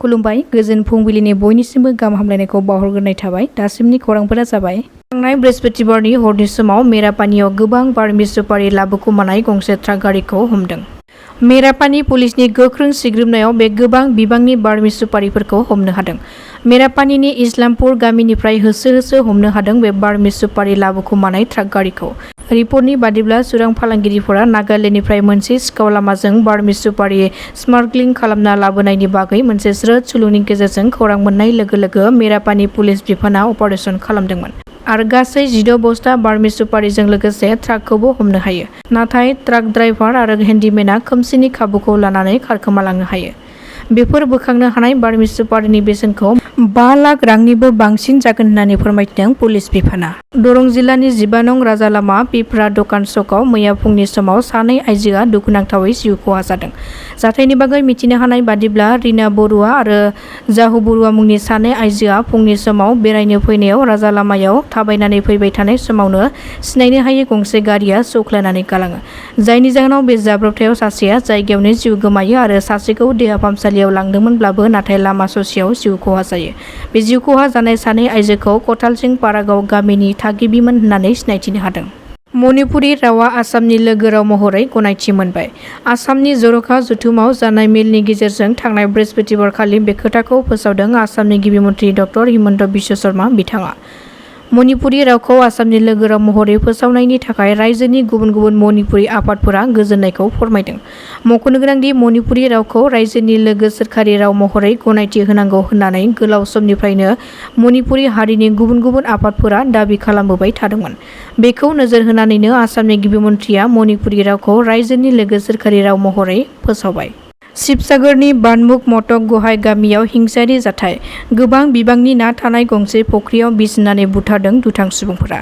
खुलुमबाय गोजोन फुंबिलिनि बयनिसिमबो गाहाम हामलायनायखौ बावहरग्रोनाय थाबाय। दासिमनि खौरांफोरा जाबाय। थांनाय बृहस्पतिबारनि हरनि समाव मेरापानियाव गोबां बारमि सुपारि लाबोखुमानाय गंसे ट्राक गारिखौ हमदों। मेरापानि पुलिसनि गोख्रों सिग्रोमनायाव बे गोबां बिबांनि बारमि सुपारिफोरखौ हमनो हादों। मेरापानिनि इस्लामपुर गामिनिफ्राय होसो होसो हमनो हादों बे बारमि सुपारि लाबोखुमानाय ट्राक गारिखौ। रिपर्टनि बादिब्ला सुरां फालांगिरिफोरा नागालेन्डनिफ्राय मोनसे सिखाव लामाजों बारमि सुपारि स्मार्गलिं खालामना लाबोनायनि बागै मोनसे स्रोद सुलुंनि गेजेरजों खौरां मोननाय लोगो लोगो मेरापानि पुलिस बिफाना अपारेशन खालामदोंमोन आरो गासै 16 बस्ता बारमि सुपारिजों लोगोसे ट्राकखौबो हमनो हायो। नाथाय ट्राक ड्राइभार आरो हेन्डिमेनआ खोमसिनि खाबुखौ लानानै खारखोमालांनो हायो। बेफोर बोखांनो हानाय बारमि सुपारिनि बेसेनखौ 5 लाख रांनिबो बांसिन जागोन होननानै फोरमायदों पुलिस बिफाना। दरं जिल्लानि 12 नं राजा लामा पिपरा दकान सकआव मैया फुंनि समाव सानै आइजोआ दुखुनांथावै जिउ खहा जादों। जाथायनि बागै मिथिनो हानाय बादिब्ला रिना बरुवा आरो जाहु बरुवा मुंनि सानै आइजोआ फुंनि समाव बेरायनो फैनायाव राजा लामायाव थाबायनानै फैबाय थानाय समावनो सिनायनो हायै गंसे गारिया सौख्लायनानै गालाङो। जायनि जाहोनाव बे जाब्रबथायाव सासेया जायगायावनो जिउ गोमायो आरो सासेखौ देहा फाहामसालियाव लांदोंमोनब्लाबो नाथाय लामा ससेयाव जिउ खहा जायो। बे जिउ खहा जानाय सानै आइजोखौ कथालसिं पारागाव गामिनि थागिबिमोन होननानै सिनायथिनो हादों। मणिपुरि रावा आसामनि लोगो राव महरै गनायथि मोनबाय। आसामनि जर'खा जथुमाव जानाय मेलनि गेजेरजों थांनाय बृहस्पतिबारखालि बे खोथाखौ फोसावदों आसामनि गिबि मन्थ्रि डक्टर हिमन्त बिश्व शर्मा बिथाङा। मणिपुरि रावखौ आसामनि लोगो राव महरै फोसावनायनि थाखाय रायजोनि गुबुन गुबुन मणिपुरि आफादफोरा गोजोननायखौ फोरमायदों। मख'नो गोनांदि मणिपुरि रावखौ रायजोनि लोगो सोरखारि राव महरै गनायथि होनांगौ होननानै गोलाव समनिफ्रायनो मणिपुरि हारिनि गुबुन गुबुन आफादफोरा दाबि खालामबोबाय थादोंमोन। बेखौ नोजोर होनानैनो आसामनि गिबि मन्थ्रिया मणिपुरि रावखौ रायजोनि लोगो सोरखारि राव महरै फोसावबाय। शिबसागरनि बानमुख मटक गहाय गामियाव हिंसायारि जाथाय। गोबां बिबांनि ना थानाय गंसे फुख्रियाव बिस होनानै बुथारदों दुथां सुबुंफोरा।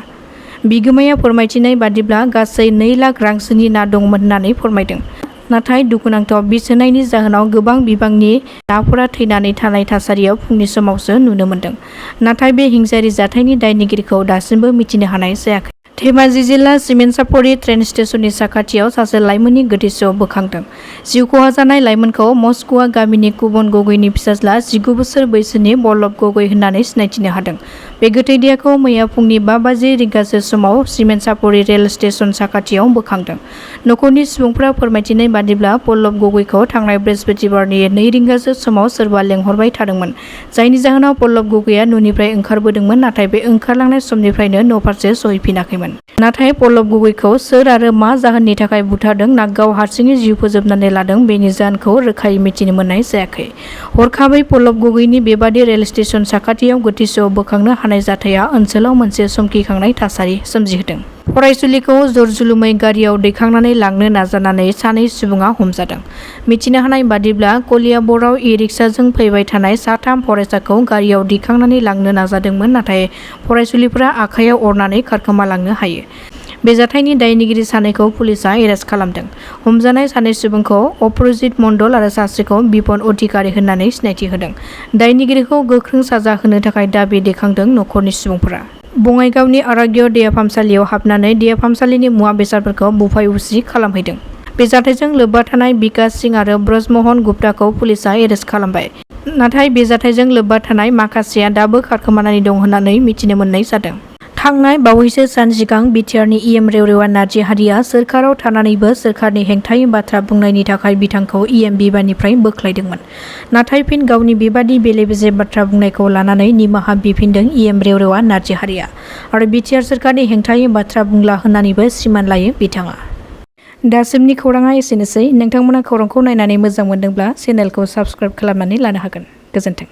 बिगोमाया फोरमायथिनाय बादिब्ला गासै 2 लाख रांसोनि ना दंमोन होननानै फोरमायदों। नाथाय दुखुनांथाव बिस होनायनि जाहोनाव गोबां बिबांनि नाफोरा थैनानै थानाय थासारियाव फुंनि समावसो नुनो मोन्दों। नाथाय बे हिंसायारि जाथायनि दायनिगिरिखौ दासिमबो मिथिनो हानाय जायाखै। धेमाजि जिल्ला सिमेन्सापरि ट्रेन स्टेशननि साखाथियाव सासे लाइमोननि गोथै सह बोखांदों। जिउ खहा जानाय लाइमोनखौ मस्कुवा गामिनि कुबन गगैनि फिसाज्ला 19 बोसोर बैसोनि बल्लभ गगै होननानै सिनायथिनो हादों। बे गोथै देहाखौ मैया फुंनि 5 बाजि रिंगासो समाव सिमेन्सापरि रेल स्टेशन साखाथियाव बोखांदों। नखरनि सुबुंफोरा फोरमायथिनाय बादिब्ला बल्लभ गगैखौ थांनाय बृहस्पतिबारनि 2 रिंगासो समाव सोरबा लेंहरबाय थादोंमोन। जायनि जाहोनाव बल्लभ गगैआ न'निफ्राय ओंखारबोदोंमोन नाथाय बे ओंखारलांनाय समनिफ्रायनो न'फारसे सहैफिनाखैमोन। नाथाय बल्लभ गगैखौ सोर आरो मा जाहोननि थाखाय बुथारदों ना गाव हारसिङै जिउ फोजोबनानै लादों बेनि जाहोनखौ रोखायै मिथिनो मोननाय जायाखै। हरखाबै बल्लभ गगैनि बेबादि रेल स्टेशन साखाथियाव गोथै सह बोखांनो हानाय जाथाया ओनसोलाव मोनसे समखिखांनाय थासारि सोमजिहोदों। फरायसुलिखौ जरजुलुमै गारियाव दैखांनानै लांनो नाजानानै सानै सुबुङा हमजादों। मिथिनो हानाय बादिब्ला कलियाबराव इ-रिक्साजों फैबाय थानाय साथाम फरायसाखौ गारियाव दैखांनानै लांनो नाजादोंमोन नाथाय फरायसुलिफोरा आखाइयाव अरनानै खारखोमालांनो हायो। बे जाथायनि दायनिगिरि सानैखौ पुलिसआ एरेस्ट खालामदों। हमजानाय सानै सुबुंखौ अपरजित मण्डल आरो सासेखौ बिपन अधिकारी होननानै सिनायथि होदों। दायनिगिरिखौ गोख्रों साजा होनो थाखाय दाबि दैखांदों नखरनि सुबुंफोरा। बङाइगावनि आराग्य देहा फाहामसालियाव हाबनानै देहा फाहामसालिनि मुवा बेसादफोरखौ बुफाय बुसि खालामहैदों। बे जाथायजों लोब्बा थानाय बिकास सिं आरो ब्रजमहन गुप्ताखौ पुलिसआ एरेस्ट खालामबाय। नाथाय बे जाथायजों लोब्बा थानाय माखासेया दाबो खारखोमानानै दं होननानै मिथिनो मोननाय जादों। थांनाय बावैसो सान सिगां बिटिआरनि इएम रेवरेवा नार्जारिआ सोरखाराव थानानैबो सोरखारनि हेंथायै बाथ्रा बुंनायनि थाखाय बिथांखौ इएम बिबाननिफ्राय बोख्लायदोंमोन। नाथाय फिन गावनि बेबादि बेले-बेजे बाथ्रा बुंनायखौ लानानै निमाहा बिफिनदों इएम रेवरेवा नार्जारिआ आरो बिटिआर सोरखारनि हेंथायै बाथ्रा बुंला होननानैबो सिमान लायो बिथाङा। दासिमनि खौराङा एसेनोसै। नोंथांमोना खौरांखौ नायनानै मोजां मोनदोंब्ला चेनेलखौ साबस्क्राइब खालामनानै लानो हागोन। गोजोन्थों।